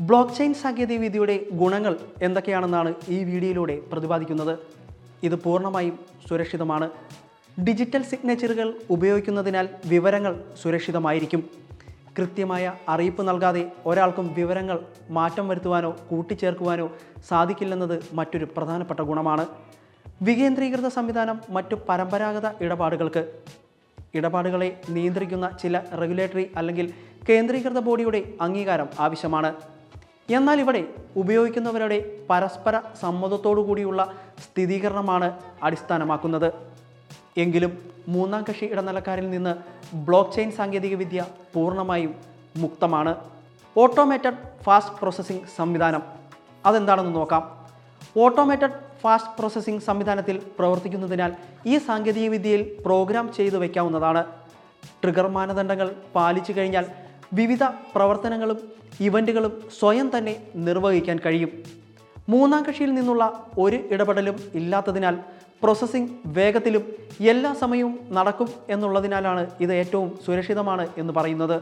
Block chain സാങ്കേതികവിദ്യയുടെ ഗുണങ്ങൾ എന്തൊക്കെയാണെന്നാണ് ഈ വീഡിയോയിലൂടെ പ്രതിപാദിക്കുന്നത്. ഇത് പൂർണ്ണമായും സുരക്ഷിതമാണ്. ഡിജിറ്റൽ സിഗ്നേച്ചറുകൾ ഉപയോഗിക്കുന്നതിനാൽ വിവരങ്ങൾ സുരക്ഷിതമായിരിക്കും. കൃത്യമായ അറിയിപ്പ് നൽകാതെ ഒരാൾക്കും വിവരങ്ങൾ മാറ്റം വരുത്തുവാനോ കൂട്ടിച്ചേർക്കുവാനോ സാധിക്കില്ലെന്നത് മറ്റൊരു പ്രധാനപ്പെട്ട ഗുണമാണ്. വികേന്ദ്രീകൃത സംവിധാനം മറ്റു പരമ്പരാഗത ഇടപാടുകളെ നിയന്ത്രിക്കുന്ന ചില റെഗുലേറ്ററി അല്ലെങ്കിൽ കേന്ദ്രീകൃത ബോഡിയുടെ അംഗീകാരം ആവശ്യമാണ്. എന്നാൽ ഇവിടെ ഉപയോഗിക്കുന്നവരുടെ പരസ്പര സമ്മതത്തോടു കൂടിയുള്ള സ്ഥിരീകരണമാണ് അടിസ്ഥാനമാക്കുന്നത്. എങ്കിലും മൂന്നാം കക്ഷി ഇടനിലക്കാരിൽ നിന്ന് ബ്ലോക്ക് ചെയിൻ സാങ്കേതികവിദ്യ പൂർണ്ണമായും മുക്തമാണ്. ഓട്ടോമേറ്റഡ് ഫാസ്റ്റ് പ്രോസസ്സിംഗ് സംവിധാനം അതെന്താണെന്ന് നോക്കാം. ഓട്ടോമേറ്റഡ് ഫാസ്റ്റ് പ്രോസസ്സിംഗ് സംവിധാനത്തിൽ പ്രവർത്തിക്കുന്നതിനാൽ ഈ സാങ്കേതികവിദ്യയിൽ പ്രോഗ്രാം ചെയ്തു വയ്ക്കാവുന്നതാണ്. ട്രിഗർ മാനദണ്ഡങ്ങൾ പാലിച്ചു കഴിഞ്ഞാൽ വിവിധ പ്രവർത്തനങ്ങളും ഇവൻറ്റുകളും സ്വയം തന്നെ നിർവഹിക്കാൻ കഴിയും. മൂന്നാം കക്ഷിയിൽ നിന്നുള്ള ഒരു ഇടപെടലും ഇല്ലാത്തതിനാൽ പ്രോസസ്സിംഗ് വേഗത്തിലും എല്ലാ സമയവും നടക്കും എന്നുള്ളതിനാലാണ് ഇത് ഏറ്റവും സുരക്ഷിതമാണ് എന്ന് പറയുന്നത്.